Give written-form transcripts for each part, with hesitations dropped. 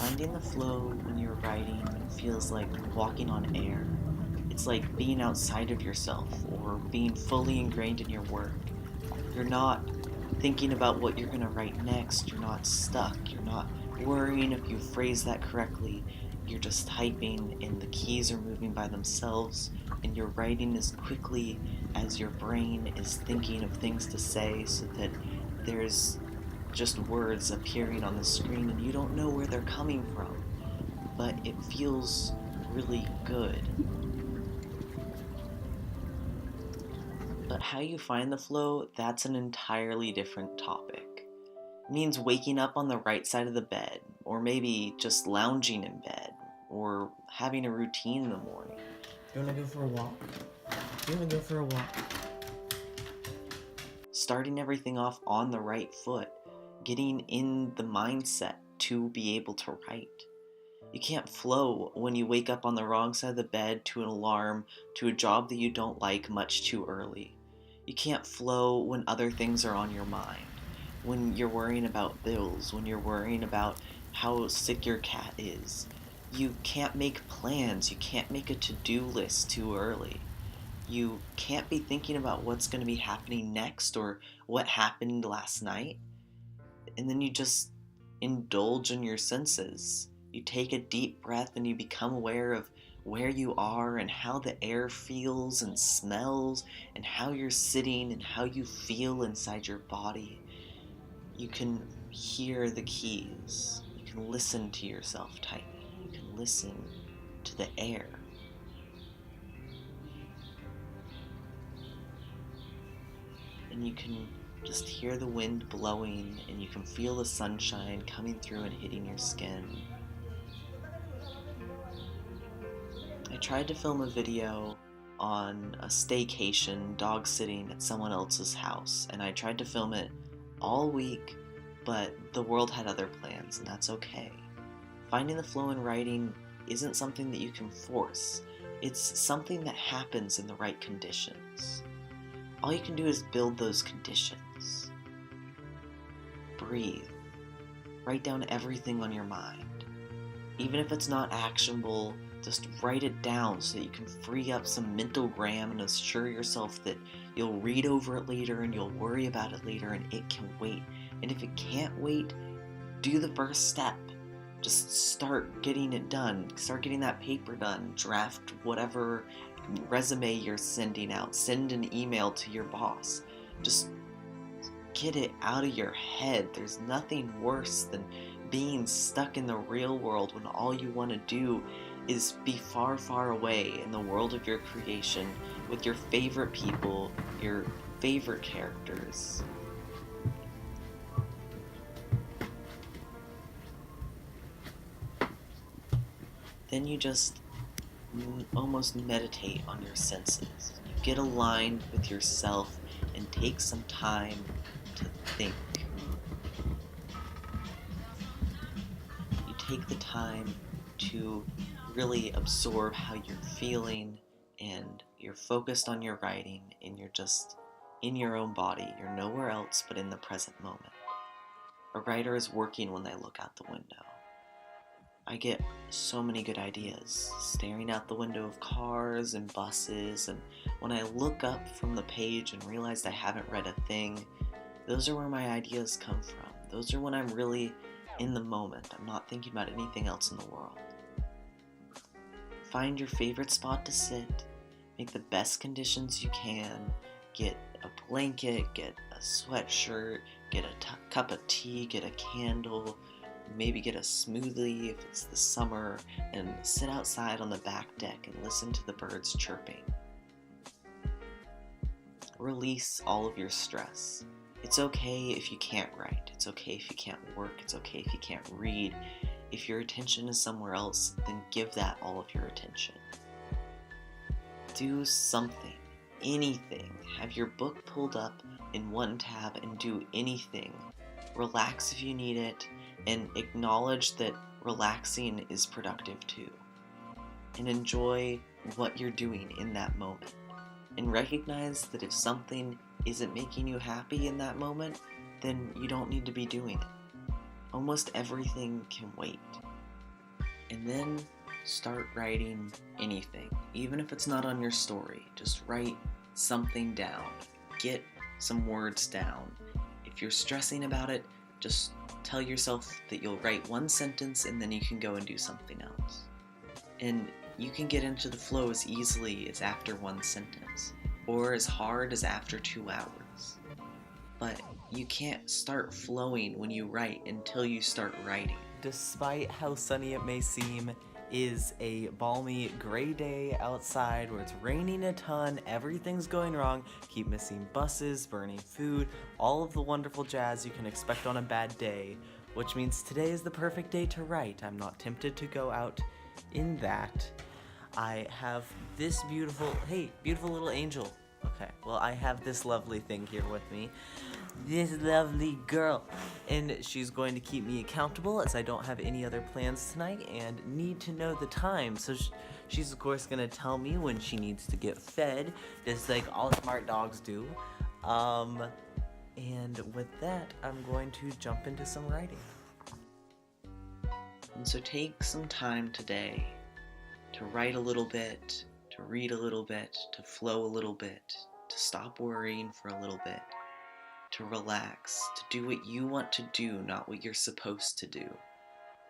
Finding the flow when you're writing feels like walking on air. It's like being outside of yourself or being fully ingrained in your work. You're not thinking about what you're going to write next. You're not stuck. You're not worrying if you phrase that correctly. You're just typing and the keys are moving by themselves and you're writing as quickly as your brain is thinking of things to say so that there's just words appearing on the screen and you don't know where they're coming from, but it feels really good. But how you find the flow, that's an entirely different topic. It means waking up on the right side of the bed, or maybe just lounging in bed, or having a routine in the morning. You wanna go for a walk? You wanna go for a walk? Starting everything off on the right foot, getting in the mindset to be able to write. You can't flow when you wake up on the wrong side of the bed to an alarm, to a job that you don't like much too early. You can't flow when other things are on your mind. When you're worrying about bills, when you're worrying about how sick your cat is. You can't make plans, you can't make a to-do list too early. You can't be thinking about what's going to be happening next or what happened last night. And then you just indulge in your senses. You take a deep breath and you become aware of where you are and how the air feels and smells and how you're sitting and how you feel inside your body. You can hear the keys. You can listen to yourself typing. You can listen to the air. And you can just hear the wind blowing and you can feel the sunshine coming through and hitting your skin. I tried to film a video on a staycation dog sitting at someone else's house, and I tried to film it all week, but the world had other plans, and that's okay. Finding the flow in writing isn't something that you can force. It's something that happens in the right conditions. All you can do is build those conditions. Breathe. Write down everything on your mind. Even if it's not actionable, just write it down so that you can free up some mental RAM and assure yourself that you'll read over it later and you'll worry about it later and it can wait. And if it can't wait, do the first step. Just start getting it done. Start getting that paper done. Draft whatever resume you're sending out. Send an email to your boss. Just get it out of your head. There's nothing worse than being stuck in the real world when all you want to do is be far, far away in the world of your creation with your favorite people, your favorite characters. Then you just almost meditate on your senses. You get aligned with yourself and take some time to think. You take the time to really absorb how you're feeling and you're focused on your writing and you're just in your own body. You're nowhere else but in the present moment. A writer is working when they look out the window. I get so many good ideas staring out the window of cars and buses, and when I look up from the page and realize I haven't read a thing, those are where my ideas come from. Those are when I'm really in the moment. I'm not thinking about anything else in the world. Find your favorite spot to sit, make the best conditions you can, get a blanket, get a sweatshirt, get a cup of tea, get a candle, maybe get a smoothie if it's the summer, and sit outside on the back deck and listen to the birds chirping. Release all of your stress. It's okay if you can't write. It's okay if you can't work. It's okay if you can't read. If your attention is somewhere else, then give that all of your attention. Do something, anything. Have your book pulled up in one tab and do anything. Relax if you need it, and acknowledge that relaxing is productive too. And enjoy what you're doing in that moment. And recognize that if something isn't making you happy in that moment, then you don't need to be doing it. Almost everything can wait. And then start writing anything, even if it's not on your story. Just write something down. Get some words down. If you're stressing about it, just tell yourself that you'll write one sentence and then you can go and do something else. And you can get into the flow as easily as after one sentence, or as hard as after 2 hours. But you can't start flowing when you write until you start writing. Despite how sunny it may seem, is a balmy gray day outside where it's raining a ton, everything's going wrong, keep missing buses, burning food, all of the wonderful jazz you can expect on a bad day, which means today is the perfect day to write. I'm not tempted to go out in that. I have this beautiful little angel. Okay, well, I have this lovely thing here with me. This lovely girl. And she's going to keep me accountable as I don't have any other plans tonight and need to know the time. So she's, of course, going to tell me when she needs to get fed, just like all smart dogs do. And with that, I'm going to jump into some writing. And so take some time today to write a little bit, to read a little bit, to flow a little bit, to stop worrying for a little bit, to relax, to do what you want to do, not what you're supposed to do,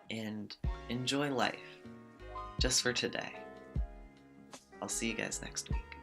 and enjoy life, just for today. I'll see you guys next week.